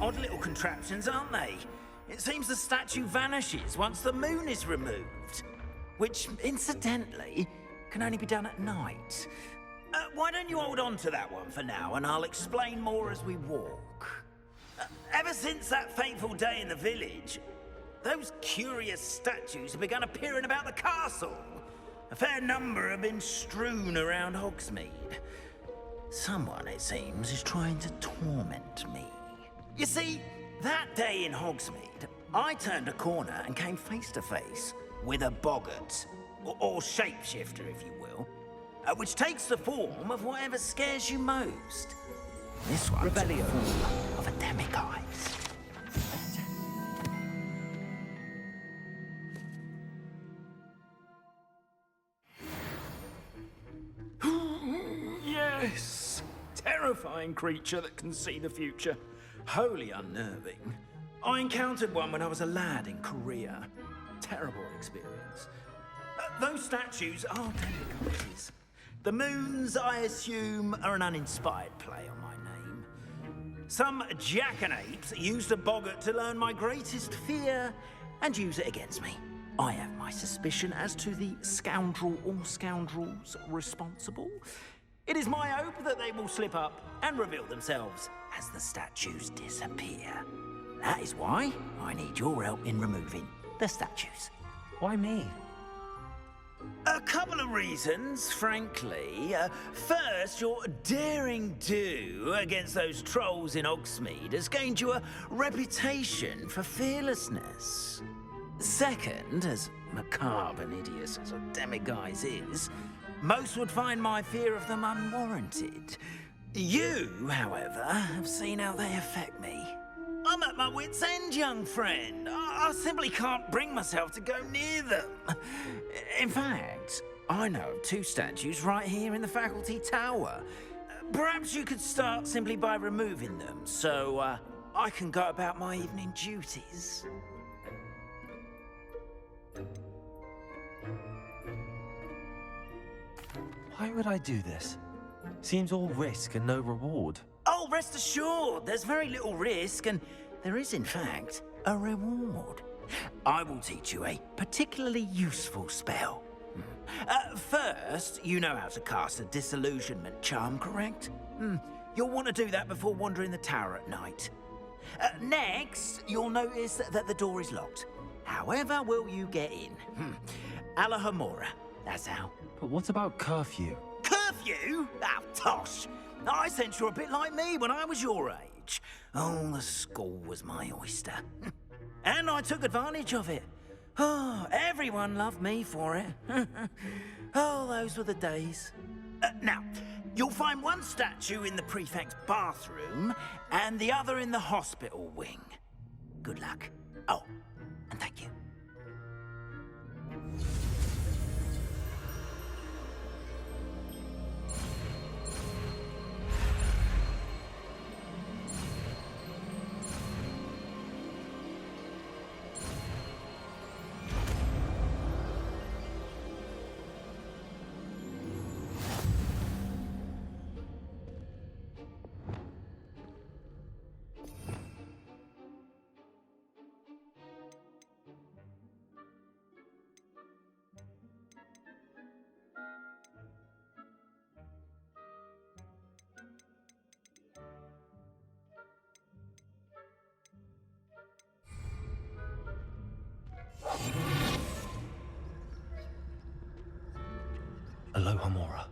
odd little contraptions, aren't they? It seems the statue vanishes once the moon is removed. Which, incidentally, can only be done at night. Why don't you hold on to that one for now, and I'll explain more as we walk. Ever since that fateful day in the village, those curious statues have begun appearing about the castle. A fair number have been strewn around Hogsmeade. Someone, it seems, is trying to torment me. You see, that day in Hogsmeade, I turned a corner and came face to face with a boggart, or shapeshifter, if you will, which takes the form of whatever scares you most. This one's Rebellion. full of a demiguise. Yes! Terrifying creature that can see the future. Wholly unnerving. I encountered one when I was a lad in Korea. Terrible experience. Those statues are demiguises. The moons, I assume, are an uninspired play on my name. Some jackanapes used a boggart to learn my greatest fear and use it against me. I have my suspicion as to the scoundrel or scoundrels responsible. It is my hope that they will slip up and reveal themselves as the statues disappear. That is why I need your help in removing the statues. Why me? A couple of reasons, frankly. First, your daring do against those trolls in Hogsmeade has gained you a reputation for fearlessness. Second, as macabre and hideous as a demiguise is, most would find my fear of them unwarranted. You, however, have seen how they affect me. I'm at my wit's end, young friend. I simply can't bring myself to go near them. In fact, I know of two statues right here in the faculty tower. Perhaps you could start simply by removing them, so I can go about my evening duties. Why would I do this? Seems all risk and no reward. Oh, rest assured, there's very little risk, and there is, in fact, a reward. I will teach you a particularly useful spell. First, you know how to cast a disillusionment charm, correct? You'll want to do that before wandering the tower at night. Next, you'll notice that the door is locked. However will you get in? Alahomora, that's how. But what about curfew? Curfew? Ah, tosh! I sense you're a bit like me when I was your age. Oh, the school was my oyster. And I took advantage of it. Oh, everyone loved me for it. Oh, those were the days. Now, you'll find one statue in the prefect's bathroom and the other in the hospital wing. Good luck. Oh, and thank you. Alohomora.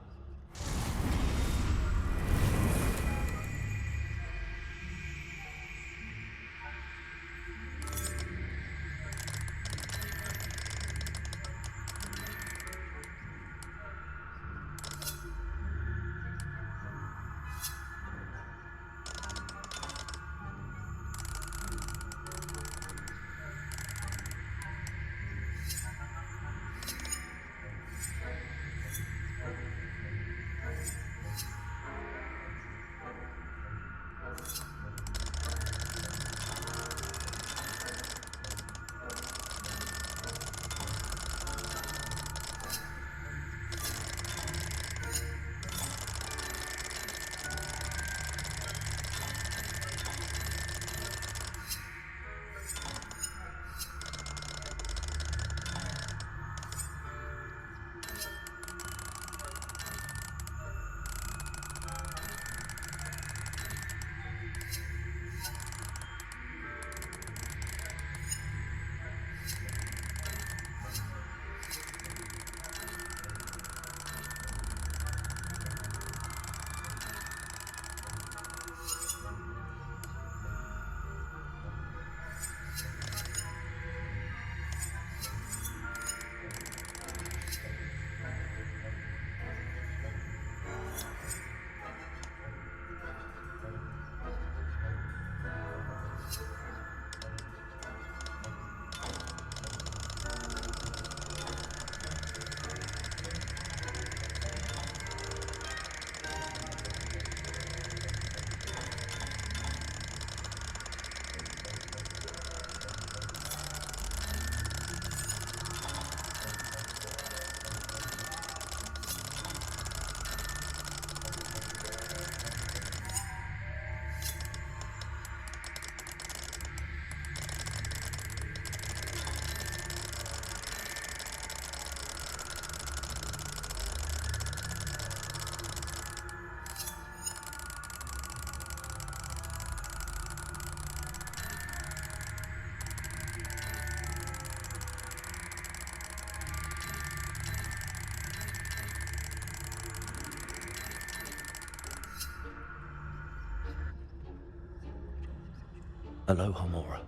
Aloha Mora.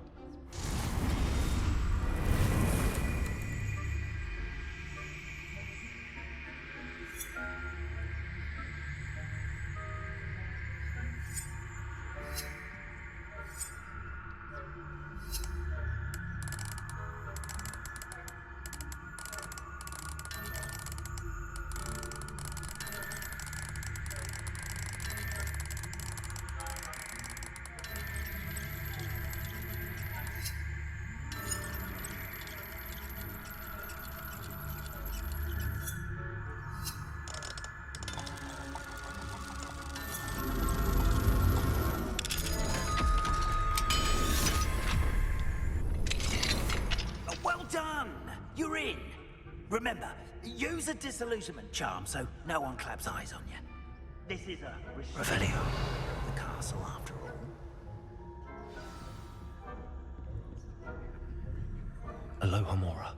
Well done! You're in. Remember, use a disillusionment charm so no one claps eyes on you. This is a Revelio. the castle after all. Aloha Mora.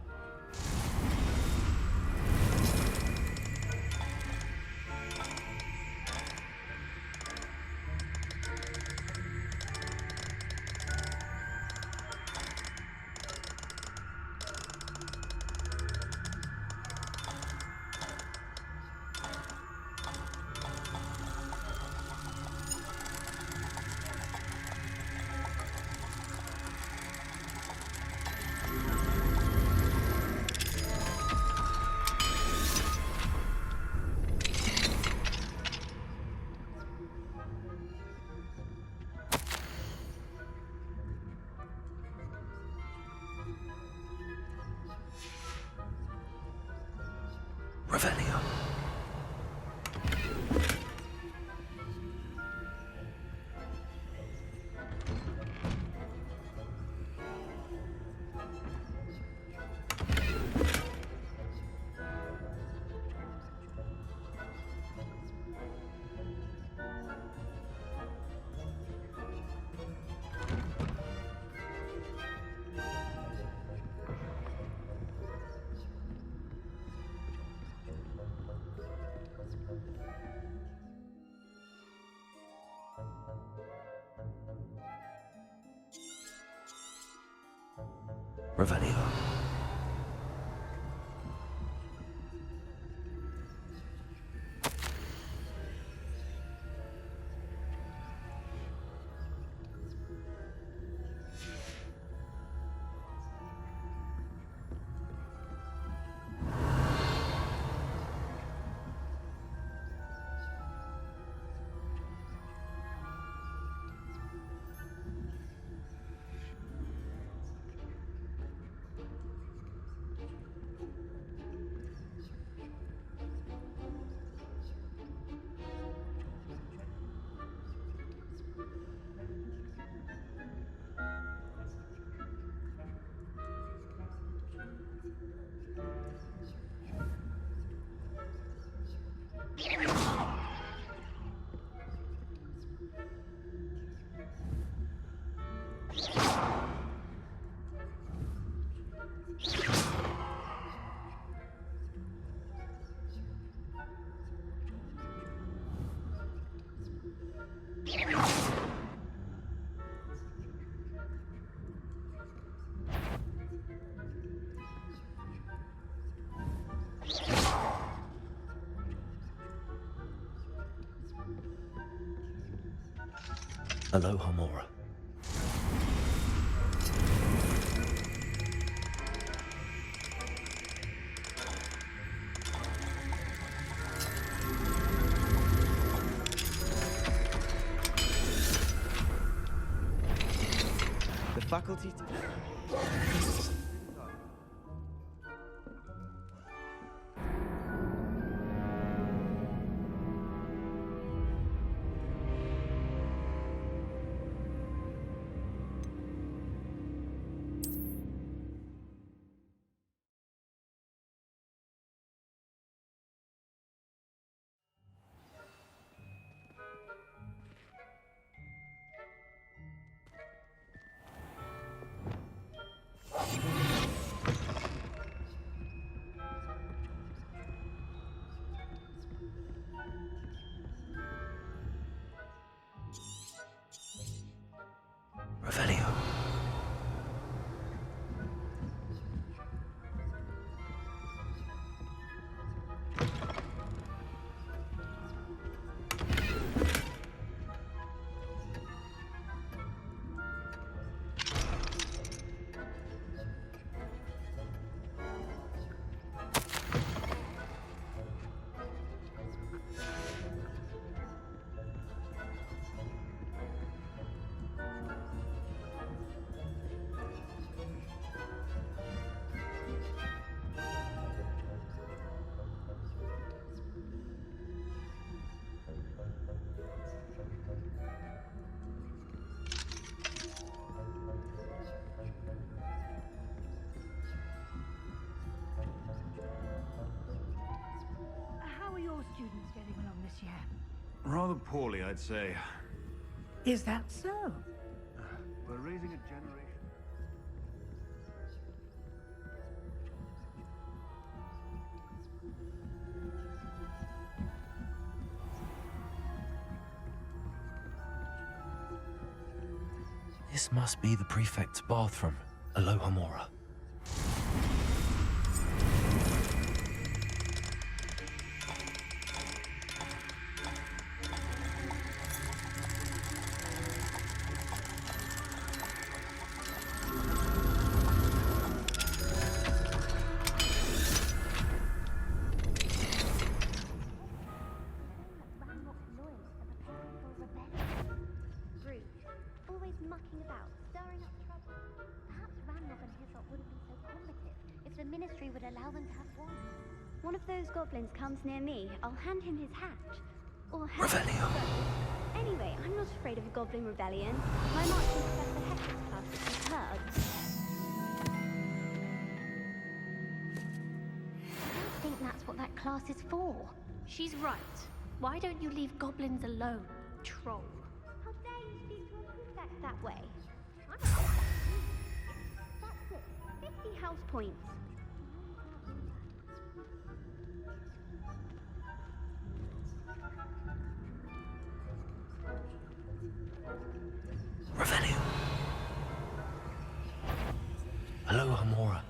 Revelio. Revelio. Aloha Mora. The faculty. poorly, I'd say. Is that so? We're raising a generation. This must be the prefect's bathroom. Aloha Mora. Always mucking about, stirring up trouble. Perhaps Ranrock and Hisrop wouldn't be so combative if the Ministry would allow them to have one. One of those goblins comes near me, I'll hand him his hat. Or hat. Revelio. Anyway, I'm not afraid of a goblin rebellion. My marching Professor Hector's class is superb. I don't think that's what that class is for. She's right. Why don't you leave goblins alone, troll? How dare you speak to a prefect that way? I'm not going to That's it. 50 house points. Revelio. Aloha Mora.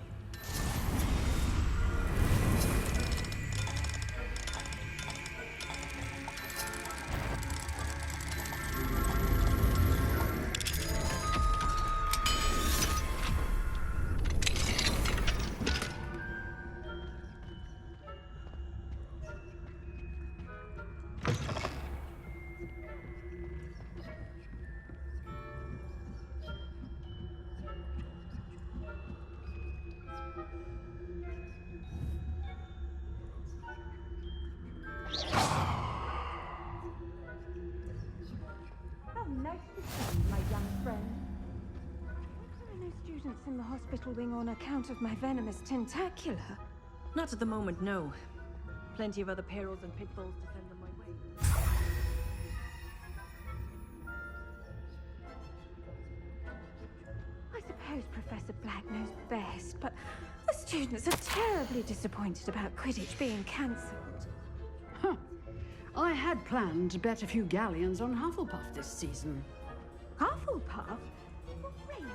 How nice to see you, my young friend. There are no students in the hospital wing on account of my venomous tentacula. Not at the moment, no. Plenty of other perils and pitfalls to send them my way. I suppose Professor Black knows best, but the students are terribly disappointed about Quidditch being cancelled. Huh. I had planned to bet a few galleons on Hufflepuff this season. Hufflepuff? Great.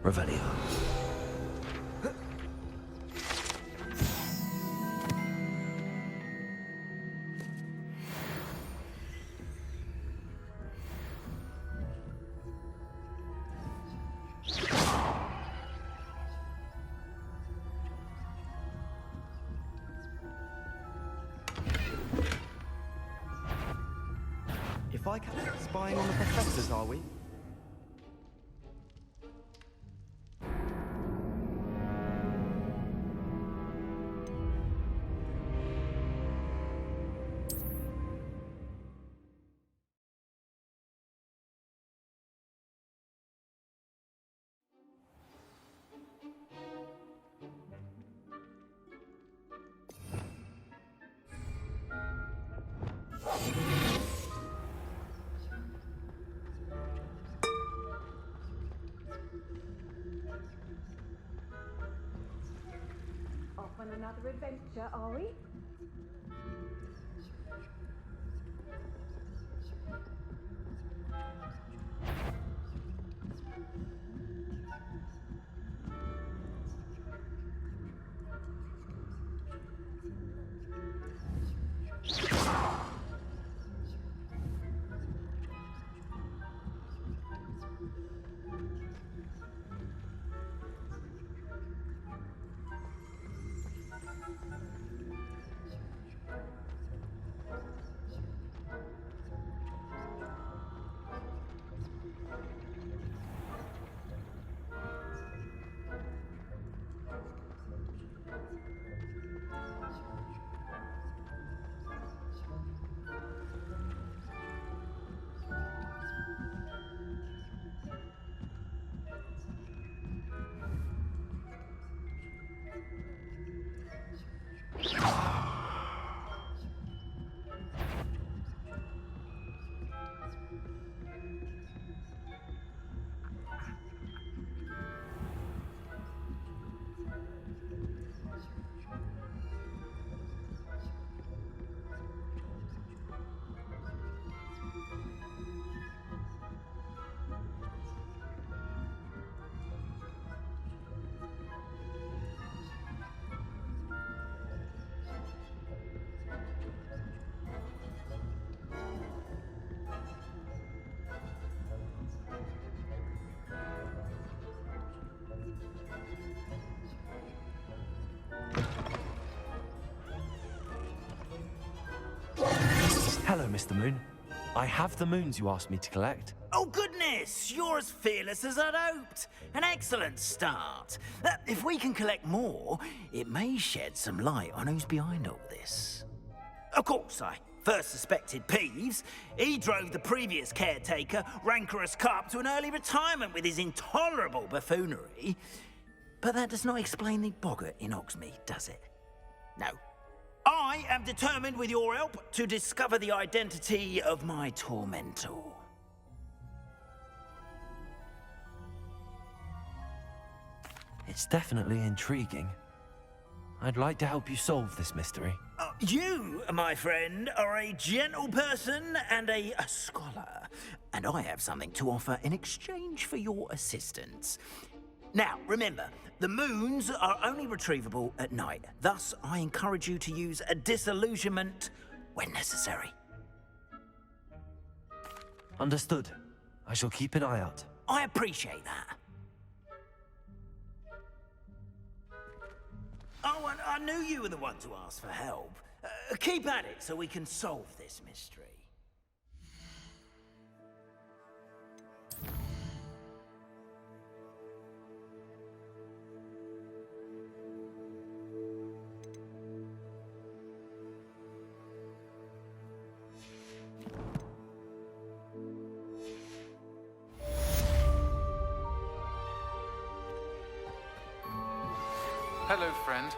Revelio. If I catch spying on the professors, are we? Off on another adventure, are we? Mr. Moon. I have the moons you asked me to collect. Oh, goodness! You're as fearless as I'd hoped. An excellent start. If we can collect more, it may shed some light on who's behind all this. Of course, I first suspected Peeves. He drove the previous caretaker, Rancorous Carp, to an early retirement with his intolerable buffoonery. But that does not explain the boggart in Hogsmeade, does it? No. I am determined, with your help, to discover the identity of my tormentor. It's definitely intriguing. I'd like to help you solve this mystery. You, my friend, are a gentle person and a scholar, and I have something to offer in exchange for your assistance. Now, remember, the moons are only retrievable at night. Thus, I encourage you to use a disillusionment when necessary. Understood. I shall keep an eye out. I appreciate that. Oh, and I knew you were the one to ask for help. Keep at it so we can solve this mystery. Hello, friend.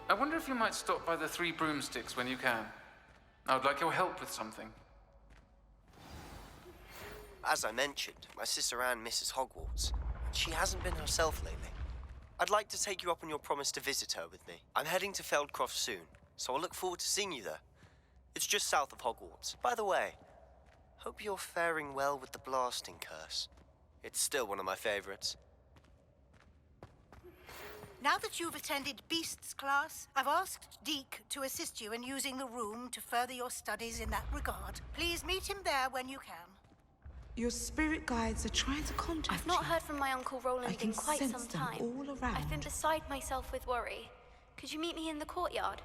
I wonder if you might stop by the Three Broomsticks when you can. I would like your help with something. As I mentioned, my sister Anne misses Hogwarts. She hasn't been herself lately. I'd like to take you up on your promise to visit her with me. I'm heading to Feldcroft soon, so I'll look forward to seeing you there. It's just south of Hogwarts. By the way, hope you're faring well with the blasting curse. It's still one of my favorites. Now that you've attended Beasts class, I've asked Deke to assist you in using the room to further your studies in that regard. Please meet him there when you can. Your spirit guides are trying to contact I've not you. heard from my Uncle Roland in quite some sense them time. all around. I've been beside myself with worry. Could you meet me in the courtyard?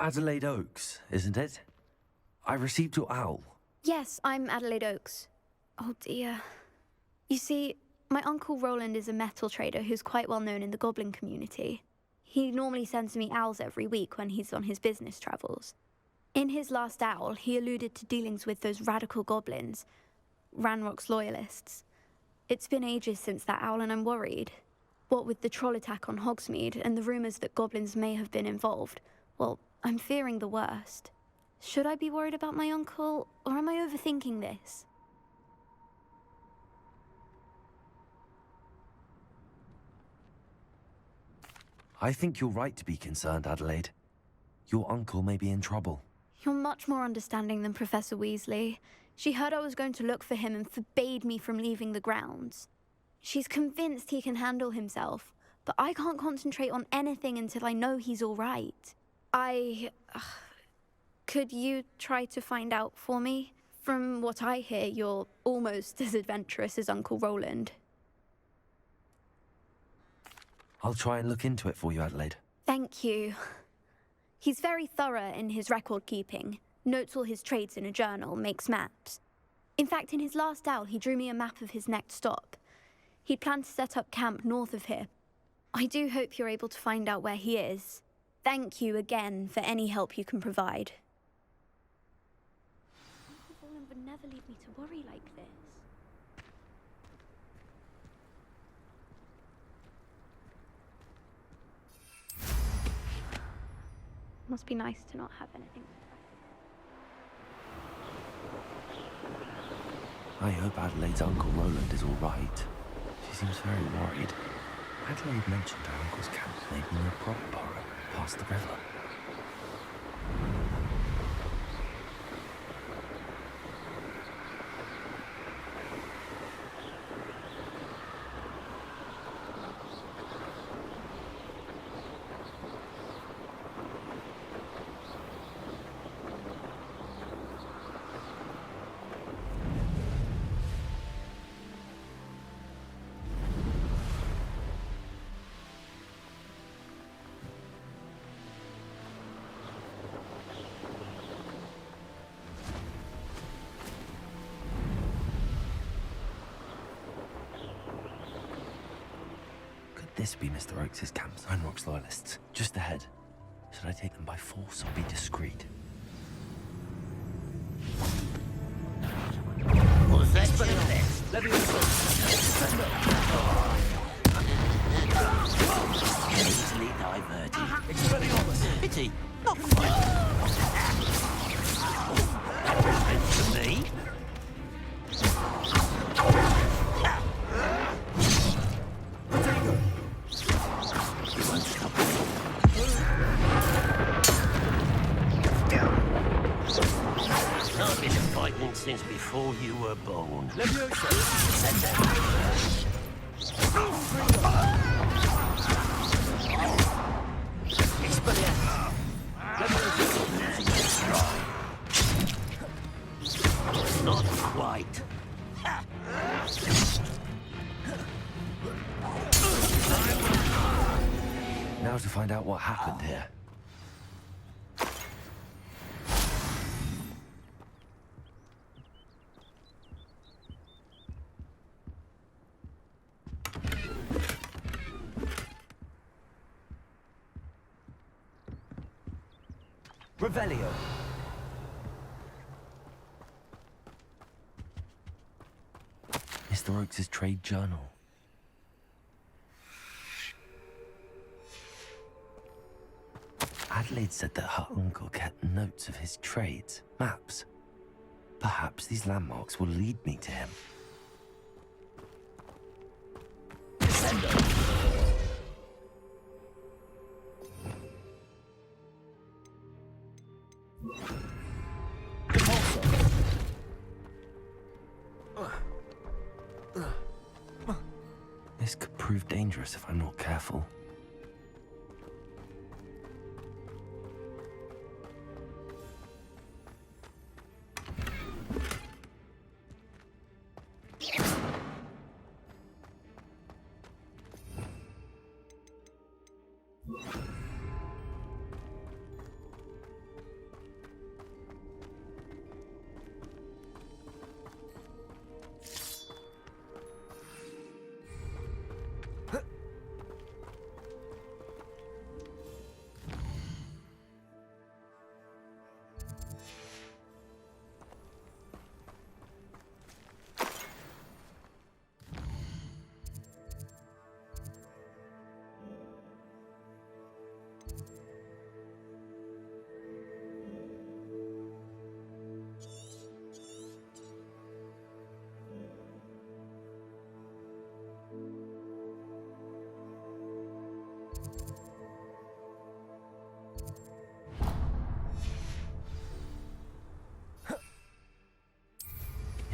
Adelaide Oaks, isn't it? I received your owl. Yes, I'm Adelaide Oaks. Oh dear. You see, my Uncle Roland is a metal trader who's quite well known in the goblin community. He normally sends me owls every week when he's on his business travels. In his last owl, he alluded to dealings with those radical goblins, Ranrock's loyalists. It's been ages since that owl and I'm worried. What with the troll attack on Hogsmeade and the rumours that goblins may have been involved, well, I'm fearing the worst. Should I be worried about my uncle, or am I overthinking this? I think you're right to be concerned, Adelaide. Your uncle may be in trouble. You're much more understanding than Professor Weasley. She heard I was going to look for him and forbade me from leaving the grounds. She's convinced he can handle himself, but I can't concentrate on anything until I know he's all right. Could you try to find out for me? From what I hear, you're almost as adventurous as Uncle Roland. I'll try and look into it for you, Adelaide. Thank you. He's very thorough in his record keeping, notes all his trades in a journal, makes maps. In fact, in his last owl, he drew me a map of his next stop. He'd planned to set up camp north of here. I do hope you're able to find out where he is. Thank you again for any help you can provide. Uncle Roland would never leave me to worry like this. Must be nice to not have anything. I hope Adelaide's Uncle Roland is all right. She seems very worried. Adelaide mentioned her uncle's camp may be near Properborough, past the river. This be Mr. Oakes' camps, Ranrock's loyalists. Just ahead. Should I take them by force or be discreet? Was that your best? Easily diverted. Pity. Not quite. To me? I've been fighting since before you were born. Not quite. Now to find out what happened here. Revelio. Mr. Oakes' trade journal. Adelaide said that her uncle kept notes of his trades, maps. Perhaps these landmarks will lead me to him. This could prove dangerous if I'm not careful.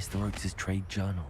Mr. Oakes' trade journal.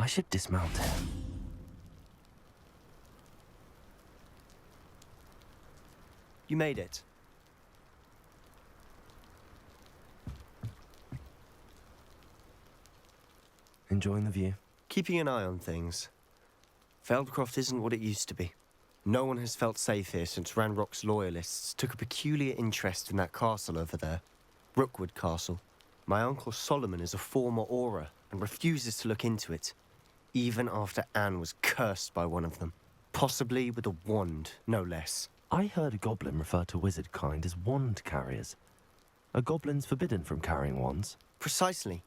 I should dismount here. You made it. Enjoying the view? Keeping an eye on things. Feldcroft isn't what it used to be. No one has felt safe here since Ranrock's loyalists took a peculiar interest in that castle over there. Rookwood Castle. My uncle Solomon is a former Auror and refuses to look into it, even after Anne was cursed by one of them. Possibly with a wand, no less. I heard a goblin refer to wizard kind as wand carriers. Are goblins forbidden from carrying wands? Precisely.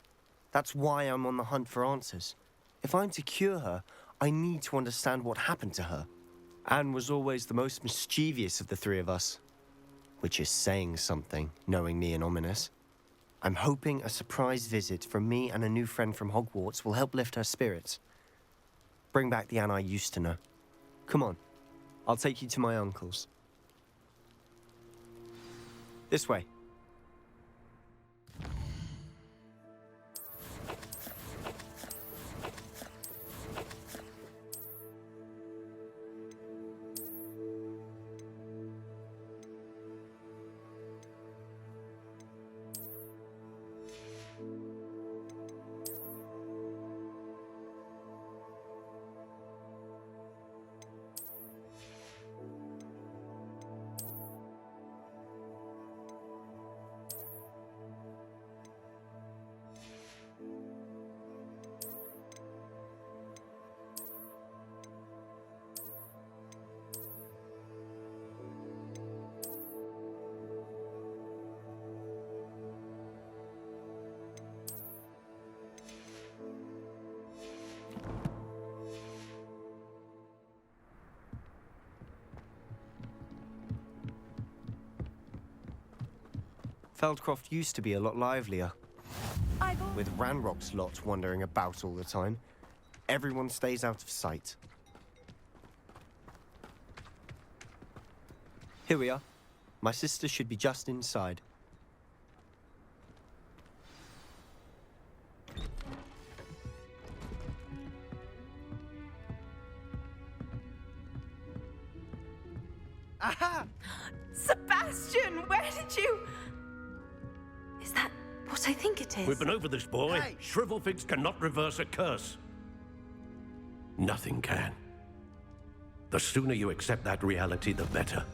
That's why I'm on the hunt for answers. If I'm to cure her, I need to understand what happened to her. Anne was always the most mischievous of the three of us. Which is saying something, knowing me and ominous. I'm hoping a surprise visit from me and a new friend from Hogwarts will help lift her spirits. Bring back the Anne I used to know. Come on, I'll take you to my uncle's. This way. Feldcroft used to be a lot livelier. With Ranrock's lot wandering about all the time, everyone stays out of sight. Here we are. My sister should be just inside. Aha! Sebastian, where did you... Is that what I think it is? We've been over this, boy. Hey. Shrivelfigs cannot reverse a curse. Nothing can. The sooner you accept that reality, the better.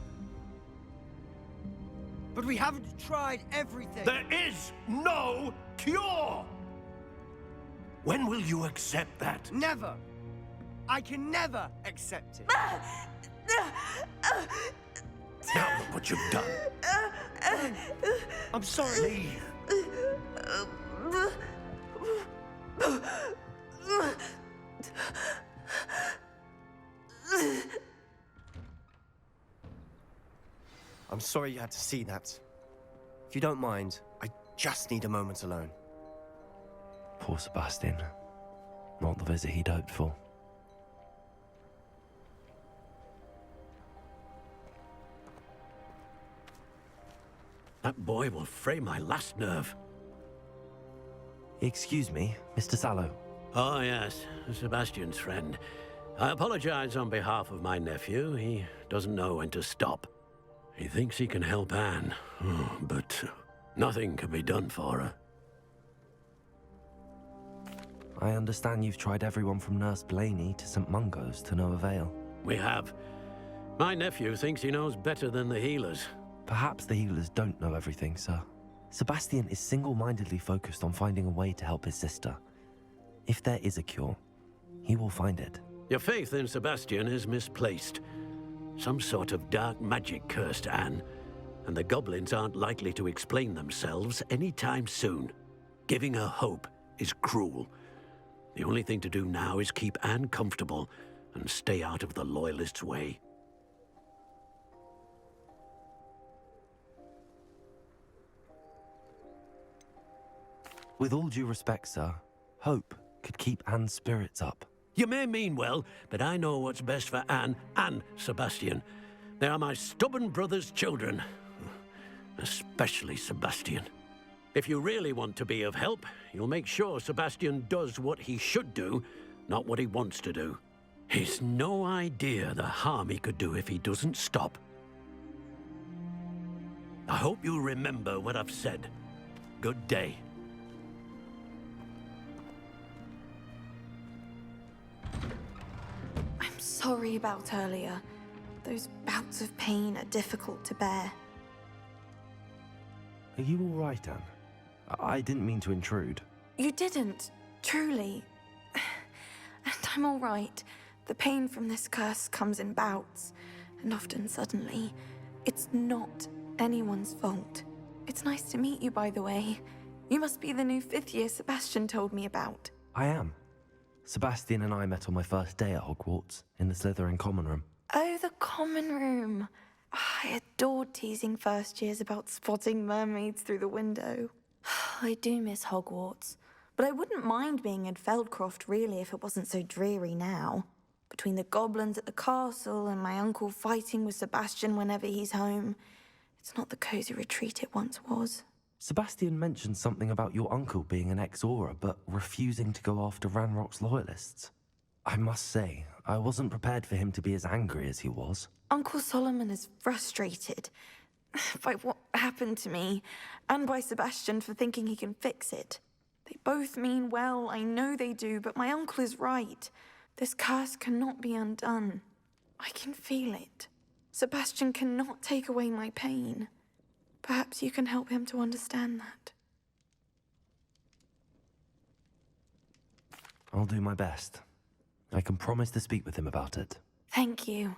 But we haven't tried everything. There is no cure! When will you accept that? Never. I can never accept it. Now look what you've done. I'm sorry. Leave. I'm sorry you had to see that. If you don't mind, I just need a moment alone. Poor Sebastian. Not the visit he'd hoped for. That boy will fray my last nerve. Excuse me, Mr. Sallow. Oh, yes, Sebastian's friend. I apologize on behalf of my nephew. He doesn't know when to stop. He thinks he can help Anne, but nothing can be done for her. I understand you've tried everyone from Nurse Blaney to St. Mungo's to no avail. We have. My nephew thinks he knows better than the healers. Perhaps the healers don't know everything, sir. Sebastian is single-mindedly focused on finding a way to help his sister. If there is a cure, he will find it. Your faith in Sebastian is misplaced. Some sort of dark magic cursed Anne, and the goblins aren't likely to explain themselves anytime soon. Giving her hope is cruel. The only thing to do now is keep Anne comfortable and stay out of the Loyalists' way. With all due respect, sir, hope could keep Anne's spirits up. You may mean well, but I know what's best for Anne and Sebastian. They are my stubborn brother's children. Especially Sebastian. If you really want to be of help, you'll make sure Sebastian does what he should do, not what he wants to do. He's no idea the harm he could do if he doesn't stop. I hope you remember what I've said. Good day. I'm sorry about earlier. Those bouts of pain are difficult to bear. Are you all right, Anne? I didn't mean to intrude. You didn't, truly. And I'm all right. The pain from this curse comes in bouts, and often suddenly. It's not anyone's fault. It's nice to meet you, by the way. You must be the new 5th year Sebastian told me about. I am. Sebastian and I met on my first day at Hogwarts, in the Slytherin common room. Oh, the common room. I adored teasing first years about spotting mermaids through the window. I do miss Hogwarts, but I wouldn't mind being in Feldcroft, really, if it wasn't so dreary now. Between the goblins at the castle and my uncle fighting with Sebastian whenever he's home, it's not the cozy retreat it once was. Sebastian mentioned something about your uncle being an ex-Auror, but refusing to go after Ranrock's loyalists. I must say, I wasn't prepared for him to be as angry as he was. Uncle Solomon is frustrated by what happened to me, and by Sebastian for thinking he can fix it. They both mean well, I know they do, but my uncle is right. This curse cannot be undone. I can feel it. Sebastian cannot take away my pain. Perhaps you can help him to understand that. I'll do my best. I can promise to speak with him about it. Thank you.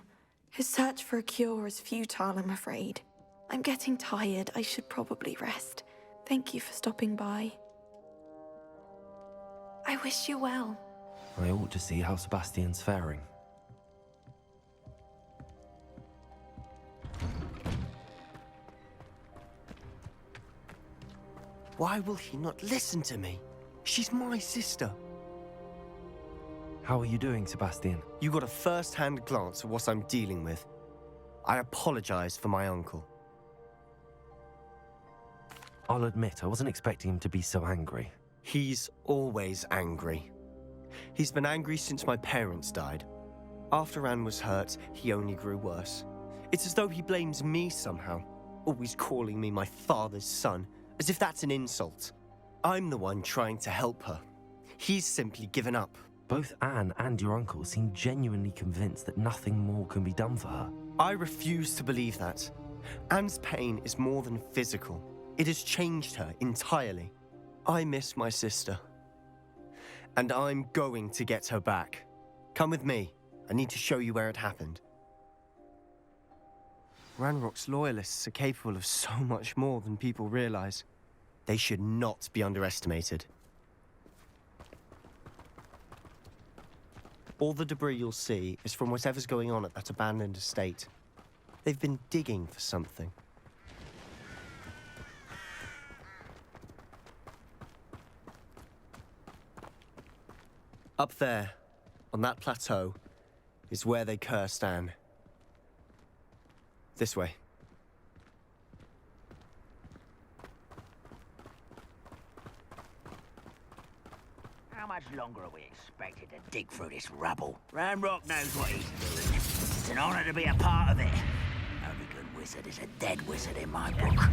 His search for a cure is futile, I'm afraid. I'm getting tired. I should probably rest. Thank you for stopping by. I wish you well. I ought to see how Sebastian's faring. Why will he not listen to me? She's my sister. How are you doing, Sebastian? You got a first-hand glance at what I'm dealing with. I apologize for my uncle. I'll admit, I wasn't expecting him to be so angry. He's always angry. He's been angry since my parents died. After Anne was hurt, he only grew worse. It's as though he blames me somehow, always calling me my father's son, as if that's an insult. I'm the one trying to help her. He's simply given up. Both Anne and your uncle seem genuinely convinced that nothing more can be done for her. I refuse to believe that. Anne's pain is more than physical. It has changed her entirely. I miss my sister. And I'm going to get her back. Come with me. I need to show you where it happened. Ranrock's loyalists are capable of so much more than people realize. They should not be underestimated. All the debris you'll see is from whatever's going on at that abandoned estate. They've been digging for something. Up there, on that plateau, is where they cursed Anne. This way. How much longer are we expected to dig through this rubble? Ranrock knows what he's doing. It's an honor to be a part of it. Only good wizard is a dead wizard in my book.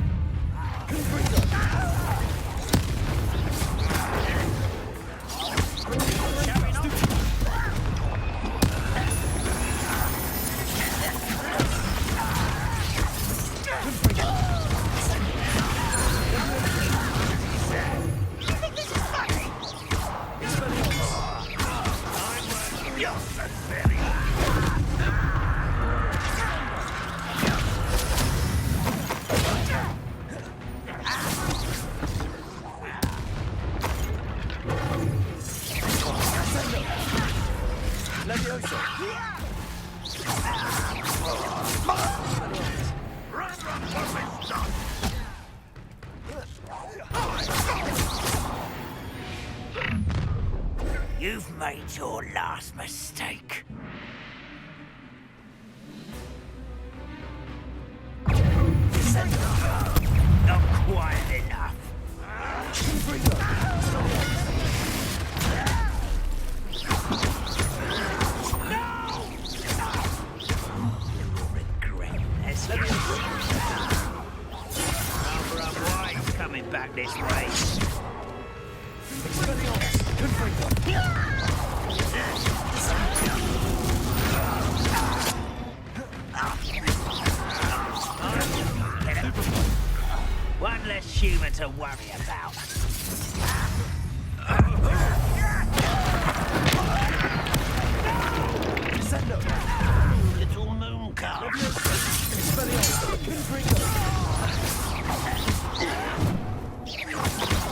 You've made your last mistake. Not quite enough. Coming back this way. One less human to worry about. Little moon calf.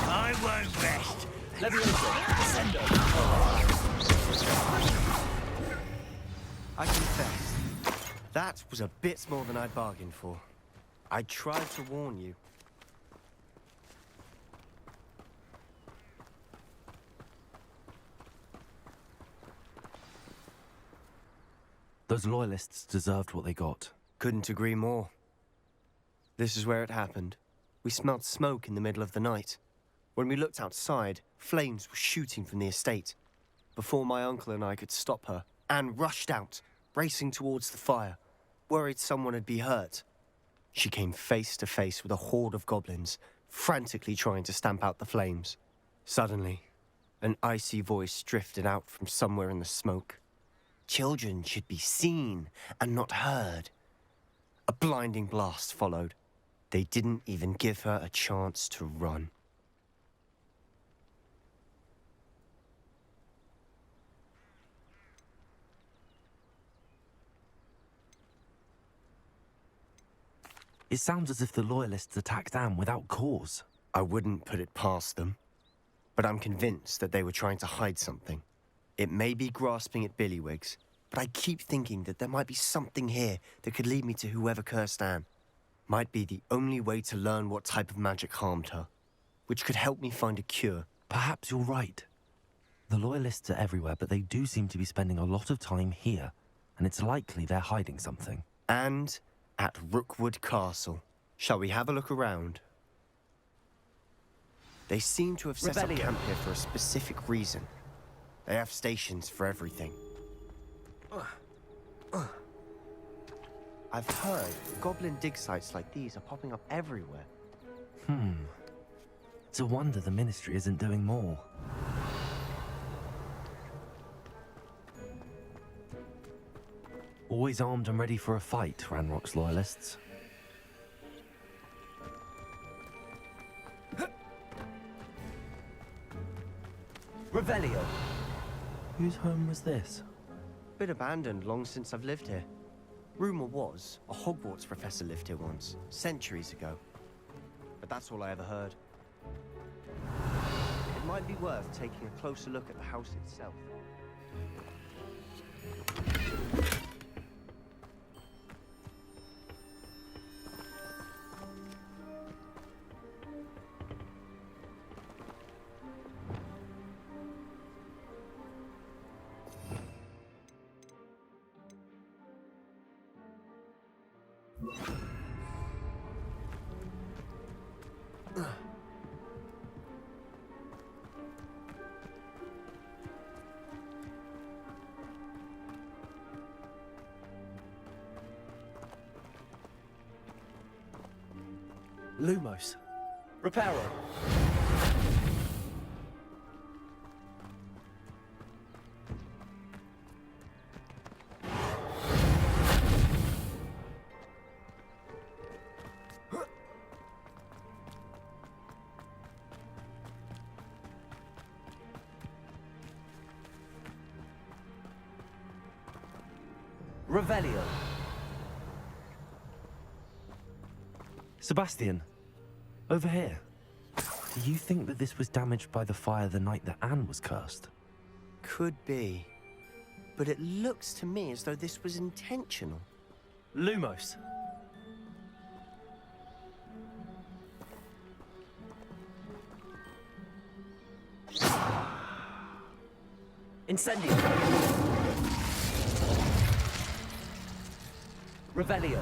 I won't rest. I confess, that was a bit more than I'd bargained for. I tried to warn you. Those loyalists deserved what they got. Couldn't agree more. This is where it happened. We smelled smoke in the middle of the night. When we looked outside, flames were shooting from the estate. Before my uncle and I could stop her, Anne rushed out, racing towards the fire, worried someone had been hurt. She came face to face with a horde of goblins, frantically trying to stamp out the flames. Suddenly, an icy voice drifted out from somewhere in the smoke. Children should be seen and not heard. A blinding blast followed. They didn't even give her a chance to run. It sounds as if the Loyalists attacked Anne without cause. I wouldn't put it past them, but I'm convinced that they were trying to hide something. It may be grasping at Billywigs, but I keep thinking that there might be something here that could lead me to whoever cursed Anne. Might be the only way to learn what type of magic harmed her. which could help me find a cure. Perhaps you're right. The Loyalists are everywhere, but they do seem to be spending a lot of time here, and it's likely they're hiding something. And at Rookwood Castle. Shall we have a look around? They seem to have set up camp here for a specific reason. They have stations for everything. I've heard goblin dig sites like these are popping up everywhere. It's a wonder the Ministry isn't doing more. Always armed and ready for a fight, Ranrock's Loyalists. Revelio! Whose home was this? Been abandoned long since I've lived here. Rumour was, a Hogwarts professor lived here once, centuries ago. But that's all I ever heard. It might be worth taking a closer look at the house itself. Lumos. Reparo. Revelio. Sebastian, over here. Do you think that this was damaged by the fire the night that Anne was cursed? Could be. But it looks to me as though this was intentional. Lumos. Incendio. Revelio.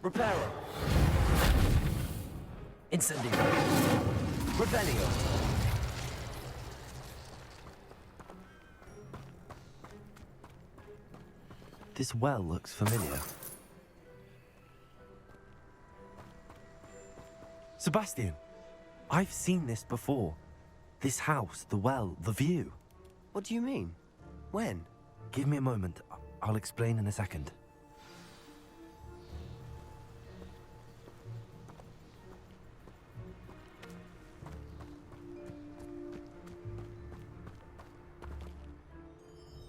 Reparo. Incendio. Revelio. This well looks familiar. Sebastian, I've seen this before. This house, the well, the view. What do you mean? When? Give me a moment. I'll explain in a second.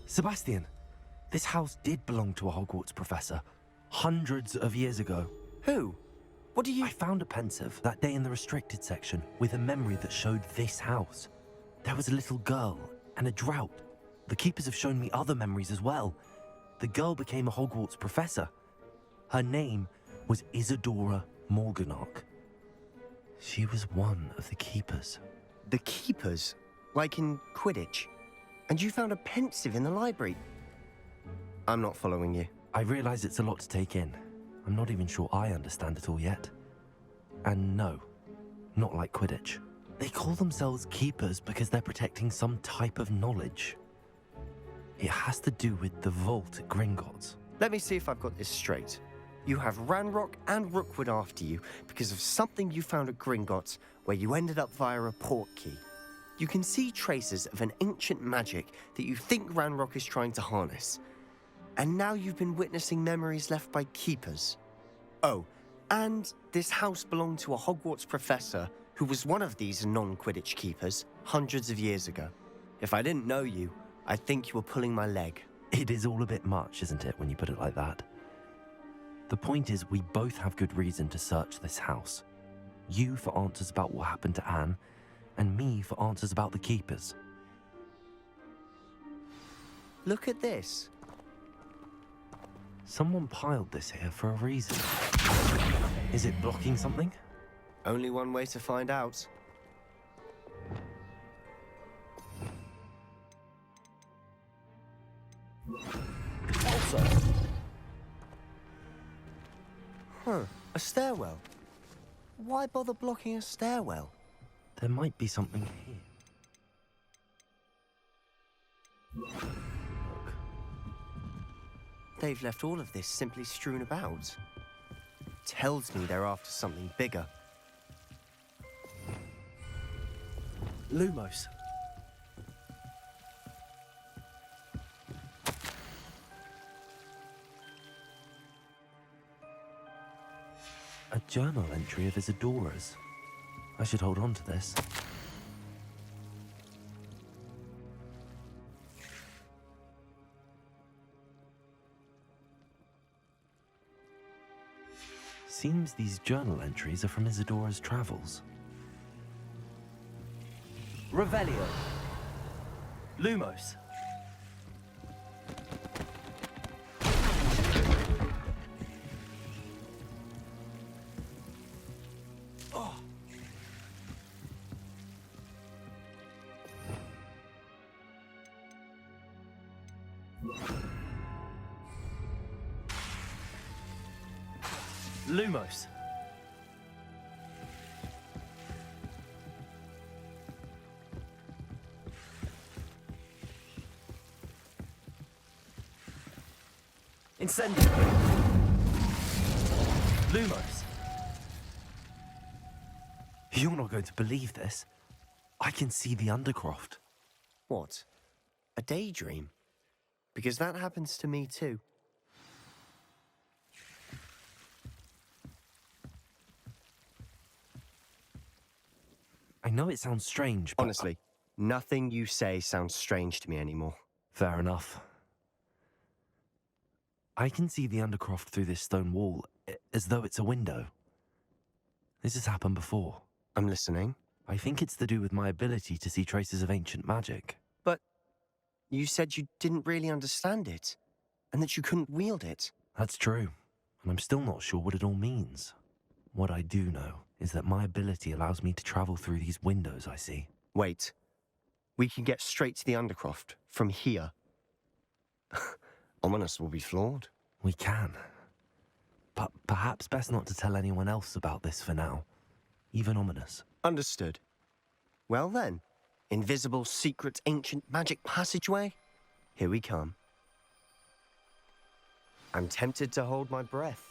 Sebastian, this house did belong to a Hogwarts professor, hundreds of years ago. Who? What do you... I found a pensive that day in the restricted section with a memory that showed this house. There was a little girl and a drought. The keepers have shown me other memories as well. The girl became a Hogwarts professor. Her name was Isadora Morganach. She was one of the keepers. The keepers? Like in Quidditch? And you found a pensive in the library? I'm not following you. I realize it's a lot to take in. I'm not even sure I understand it all yet. And no, not like Quidditch. They call themselves keepers because they're protecting some type of knowledge. It has to do with the vault at Gringotts. Let me see if I've got this straight. You have Ranrock and Rookwood after you because of something you found at Gringotts where you ended up via a port key. You can see traces of an ancient magic that you think Ranrock is trying to harness. And now you've been witnessing memories left by keepers. Oh, and this house belonged to a Hogwarts professor who was one of these non-Quidditch keepers hundreds of years ago. If I didn't know you, I think you were pulling my leg. It is all a bit much, isn't it, when you put it like that? The point is, we both have good reason to search this house. You for answers about what happened to Anne, and me for answers about the keepers. Look at this. Someone piled this here for a reason. Is it blocking something? Only one way to find out. Also. A stairwell. Why bother blocking a stairwell? There might be something here. They've left all of this simply strewn about. Tells me they're after something bigger. Lumos. A journal entry of Isadora's. I should hold on to this. Seems these journal entries are from Isadora's travels. Revelio. Lumos. Lumos. Incendio. Lumos. You're not going to believe this. I can see the Undercroft. What? A daydream? Because that happens to me too. I know it sounds strange, but... Honestly, nothing you say sounds strange to me anymore. Fair enough. I can see the Undercroft through this stone wall, as though it's a window. This has happened before. I'm listening. I think it's to do with my ability to see traces of ancient magic. But you said you didn't really understand it, and that you couldn't wield it. That's true, and I'm still not sure what it all means. What I do know is that my ability allows me to travel through these windows I see. Wait. We can get straight to the Undercroft from here. Ominous will be flawed. We can. But perhaps best not to tell anyone else about this for now. Even Ominous. Understood. Well then, invisible, secret, ancient magic passageway? Here we come. I'm tempted to hold my breath.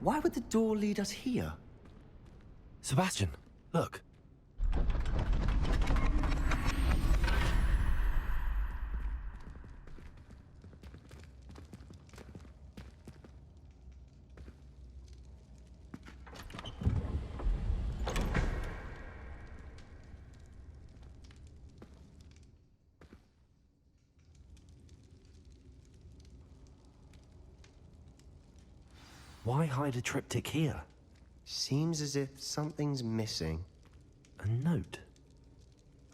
Why would the door lead us here? Sebastian, look. Why hide a triptych here? Seems as if something's missing. A note.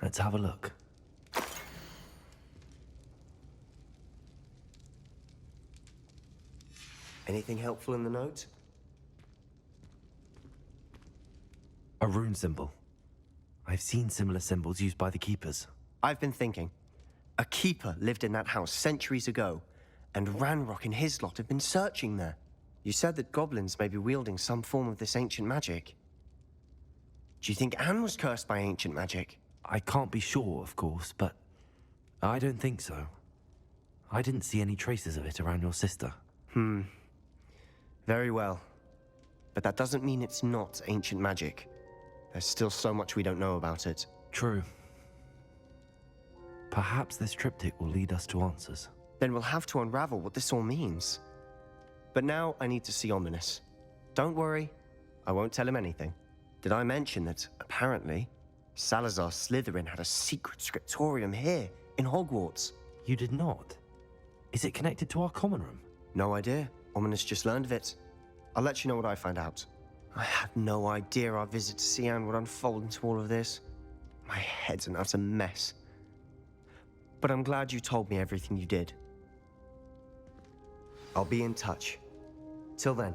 Let's have a look. Anything helpful in the note? A rune symbol. I've seen similar symbols used by the keepers. I've been thinking. A keeper lived in that house centuries ago, and Ranrock and his lot have been searching there. You said that goblins may be wielding some form of this ancient magic. Do you think Anne was cursed by ancient magic? I can't be sure, of course, but I don't think so. I didn't see any traces of it around your sister. Very well. But that doesn't mean it's not ancient magic. There's still so much we don't know about it. True. Perhaps this triptych will lead us to answers. Then we'll have to unravel what this all means. But now I need to see Ominous. Don't worry, I won't tell him anything. Did I mention that, apparently, Salazar Slytherin had a secret scriptorium here, in Hogwarts. You did not? Is it connected to our common room? No idea. Ominous just learned of it. I'll let you know what I find out. I had no idea our visit to Cian would unfold into all of this. My head's an utter mess. But I'm glad you told me everything you did. I'll be in touch. Till then.